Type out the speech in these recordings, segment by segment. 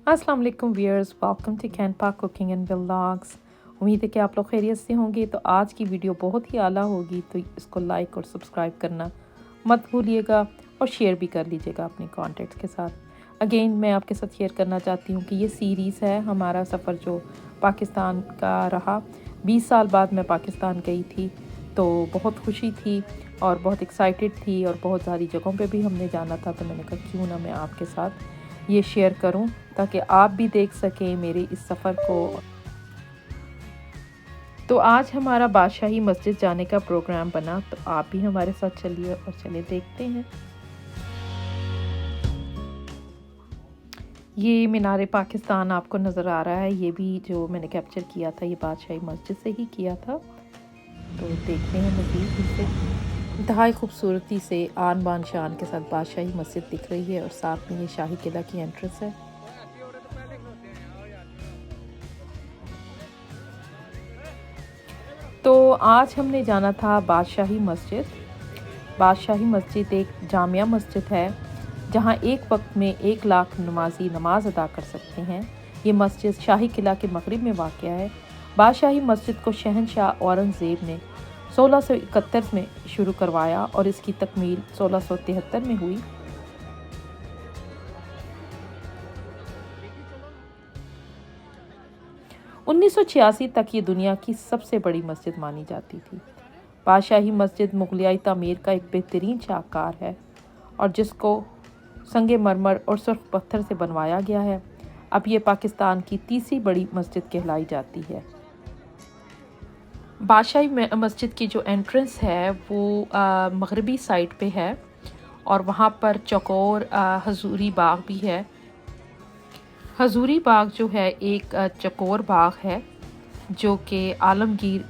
अस्सलाम वालेकुम viewers, welcome to can पाक कुकिंग एंड व्लॉग्स। उम्मीद है कि आप लोग खैरियत से होंगे। तो आज की वीडियो बहुत ही आला होगी, तो इसको लाइक और सब्सक्राइब करना मत भूलिएगा और शेयर भी कर लीजिएगा अपने कॉन्टेक्ट्स के साथ। अगेन मैं आपके साथ शेयर करना चाहती हूँ कि ये सीरीज़ है हमारा सफ़र जो पाकिस्तान का रहा। 20 साल बाद मैं पाकिस्तान गई थी, तो बहुत खुशी थी और बहुत एक्साइटेड थी और बहुत सारी जगहों पे भी हमने जाना था। तो मैंने कहा क्यों ना मैं आपके साथ ये शेयर करूं ताकि आप भी देख सकें मेरे इस सफ़र को। तो आज हमारा बादशाही मस्जिद जाने का प्रोग्राम बना, तो आप भी हमारे साथ चलिए और चले देखते हैं। ये मीनार पाकिस्तान आपको नज़र आ रहा है, ये भी जो मैंने कैप्चर किया था ये बादशाही मस्जिद से ही किया था। तो देखते हैं मज़ीद इसे। इंतहाई खूबसूरती से आन बान शान के साथ बादशाही मस्जिद दिख रही है और साथ में ये शाही किला की एंट्रेंस है। तो आज हमने जाना था बादशाही मस्जिद। बादशाही मस्जिद एक जामिया मस्जिद है जहां एक वक्त में 1 लाख नमाजी नमाज अदा कर सकते हैं। ये मस्जिद शाही किला के मगरिब में वाक़या है। बादशाही मस्जिद को शहनशाह औरंगज़ेब ने 1671 में शुरू करवाया और इसकी तकमील 1673 में हुई। उन्नीस सौ छियासी तक ये दुनिया की सबसे बड़ी मस्जिद मानी जाती थी। बादशाही मस्जिद मुगलियाई तामीर का एक बेहतरीन शाहकार है और जिसको संगे मरमर और सुर्ख पत्थर से बनवाया गया है। अब ये पाकिस्तान की तीसरी बड़ी मस्जिद कहलाई जाती है। बादशाही मस्जिद की जो एंट्रेंस है वो मगरबी साइड पे है और वहाँ पर चौकोर हजूरी बाग भी है। हजूरी बाग जो है एक चौकोर बाग है जो कि आलमगीर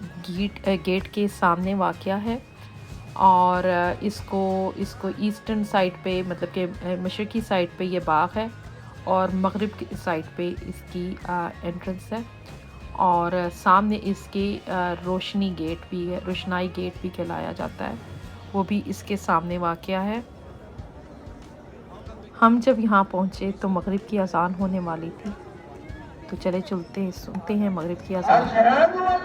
गेट के सामने वाक़या है और इसको ईस्टर्न साइड पे मतलब कि मशरक़ी साइड पे ये बाग है और मगरिब की साइड पे इसकी एंट्रेंस है और सामने इसके रोशनी गेट भी है, रोशनाई गेट भी कहलाया जाता है, वो भी इसके सामने वाक़या है। हम जब यहाँ पहुँचे तो मगरिब की अज़ान होने वाली थी, तो चले चलते हैं, सुनते हैं मगरिब की अज़ान।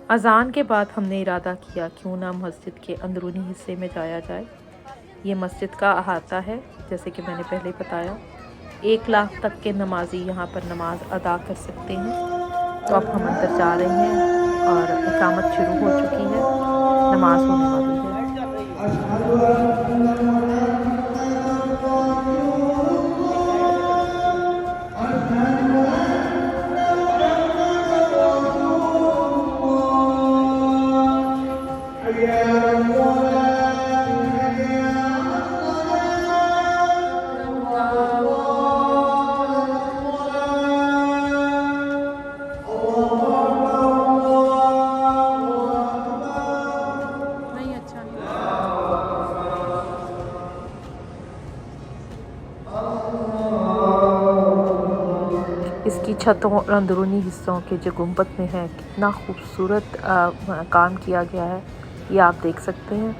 अज़ान के बाद हमने इरादा किया क्यों ना मस्जिद के अंदरूनी हिस्से में जाया जाए। ये मस्जिद का अहाता है, जैसे कि मैंने पहले बताया 1 लाख तक के नमाजी यहाँ पर नमाज अदा कर सकते हैं। तो अब हम अंदर जा रहे हैं और इकामत शुरू हो चुकी है, नमाज होने वाली है। इसकी छतों और अंदरूनी हिस्सों के जो गुंबद में है कितना खूबसूरत काम किया गया है, ये आप देख सकते हैं।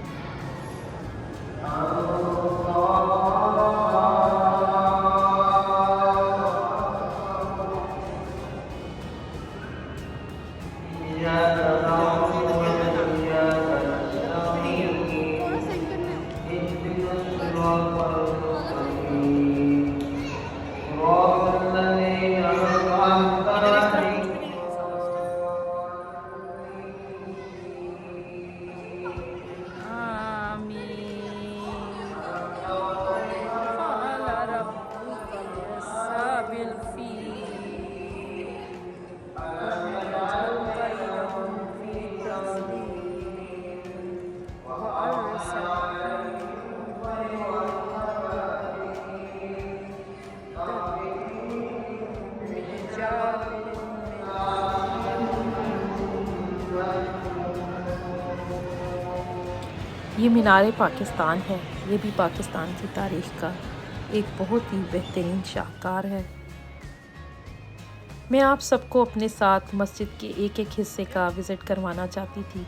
ये मीनार पाकिस्तान है। ये भी पाकिस्तान की तारीख़ का एक बहुत ही बेहतरीन शाहकार है। मैं आप सबको अपने साथ मस्जिद के एक एक हिस्से का विज़िट करवाना चाहती थी,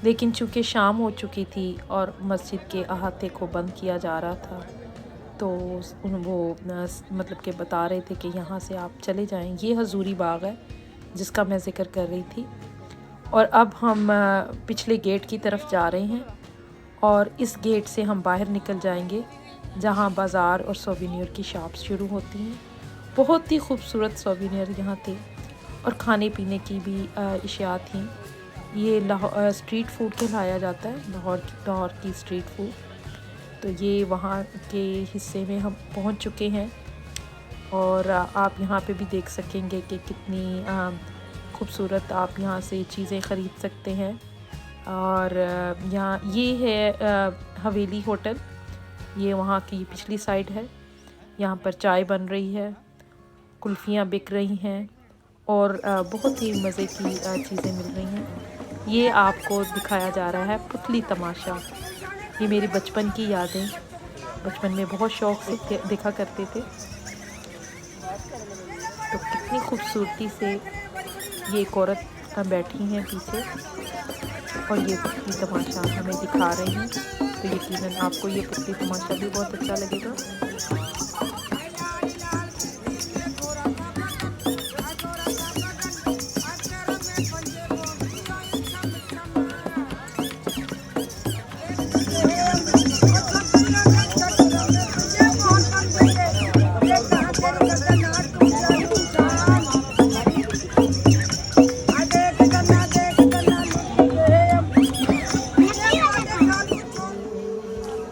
लेकिन चूँकि शाम हो चुकी थी और मस्जिद के अहाते को बंद किया जा रहा था, तो वो मतलब कि बता रहे थे कि यहाँ से आप चले जाएं। ये हजूरी बाग है जिसका मैं ज़िक्र कर रही थी। और अब हम पिछले गेट की तरफ जा रहे हैं और इस गेट से हम बाहर निकल जाएंगे जहाँ बाज़ार और सोवेनियर की शॉप्स शुरू होती हैं। बहुत ही खूबसूरत सोवेनियर यहाँ थे और खाने पीने की भी अशिया थी। ये स्ट्रीट फूड कहलाया जाता है, लाहौर की स्ट्रीट फूड। तो ये वहाँ के हिस्से में हम पहुँच चुके हैं और आप यहाँ पे भी देख सकेंगे कि कितनी खूबसूरत आप यहाँ से चीज़ें ख़रीद सकते हैं। और यहाँ ये है हवेली होटल, ये वहाँ की पिछली साइड है। यहाँ पर चाय बन रही है, कुल्फ़ियाँ बिक रही हैं और बहुत ही मज़े की चीज़ें मिल रही हैं। ये आपको दिखाया जा रहा है पुतली तमाशा। ये मेरी बचपन की यादें, बचपन में बहुत शौक़ से देखा करते थे। तो कितनी खूबसूरती से ये एक औरत बैठी हैं पीछे और ये पुतली तमाशा हमें दिखा रही हैं। तो यकीनन आपको ये पुतली तमाशा भी बहुत अच्छा लगेगा।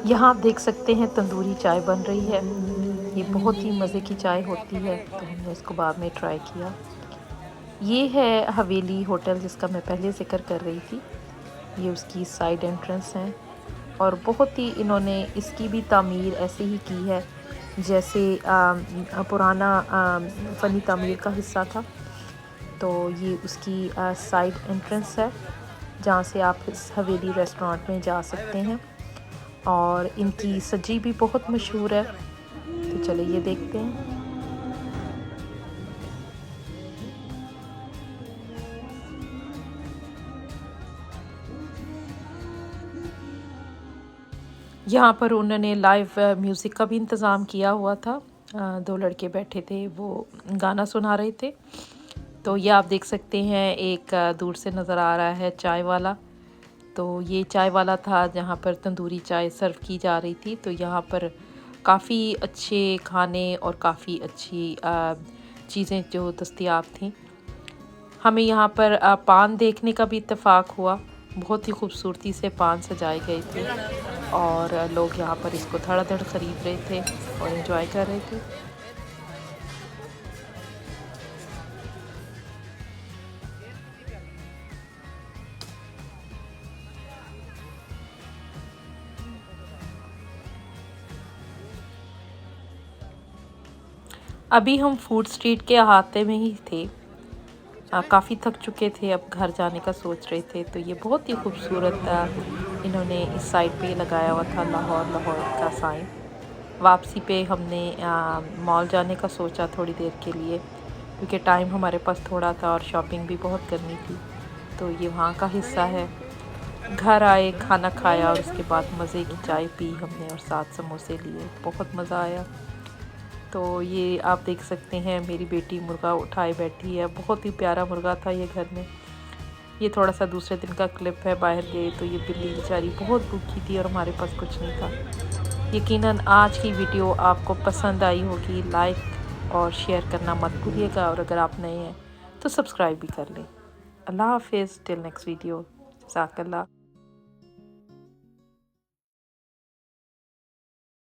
यहाँ आप देख सकते हैं तंदूरी चाय बन रही है। ये बहुत ही मज़े की चाय होती है, तो हमने इसको बाद में ट्राई किया। ये है हवेली होटल जिसका मैं पहले ज़िक्र कर रही थी। ये उसकी साइड एंट्रेंस है और बहुत ही इन्होंने इसकी भी तामीर ऐसे ही की है जैसे पुराना फ़नी तामीर का हिस्सा था। तो ये उसकी साइड एंट्रेंस है जहाँ से आप इस हवेली रेस्टोरेंट में जा सकते हैं और इनकी सब्जी भी बहुत मशहूर है। तो चलिए ये देखते हैं। यहाँ पर उन्होंने लाइव म्यूज़िक का भी इंतज़ाम किया हुआ था। दो लड़के बैठे थे, वो गाना सुना रहे थे। तो ये आप देख सकते हैं, एक दूर से नज़र आ रहा है चाय वाला। तो ये चाय वाला था जहाँ पर तंदूरी चाय सर्व की जा रही थी। तो यहाँ पर काफ़ी अच्छे खाने और काफ़ी अच्छी चीज़ें जो दस्तयाब थीं। हमें यहाँ पर पान देखने का भी इत्तेफाक हुआ। बहुत ही खूबसूरती से पान सजाए गए थे और लोग यहाँ पर इसको धड़ाधड़ ख़रीद रहे थे और एंजॉय कर रहे थे। अभी हम फूड स्ट्रीट के अहाते में ही थे। काफ़ी थक चुके थे, अब घर जाने का सोच रहे थे। तो ये बहुत ही खूबसूरत इन्होंने इस साइड पे लगाया हुआ था लाहौर का साइन। वापसी पे हमने मॉल जाने का सोचा थोड़ी देर के लिए, क्योंकि टाइम हमारे पास थोड़ा था और शॉपिंग भी बहुत करनी थी। तो ये वहाँ का हिस्सा है। घर आए, खाना खाया और उसके बाद मज़े की चाय पी हमने और साथ समोसे लिए। बहुत मज़ा आया। तो ये आप देख सकते हैं, मेरी बेटी मुर्गा उठाए बैठी है। बहुत ही प्यारा मुर्गा था ये घर में। ये थोड़ा सा दूसरे दिन का क्लिप है, बाहर गए तो ये बिल्ली बेचारी बहुत भूखी थी और हमारे पास कुछ नहीं था। यकीनन आज की वीडियो आपको पसंद आई होगी। लाइक और शेयर करना मत भूलिएगा और अगर आप नए हैं तो सब्सक्राइब भी कर लें। अल्लाह हाफिज़, टिल नेक्स्ट वीडियो। जज़ाकल्लाह।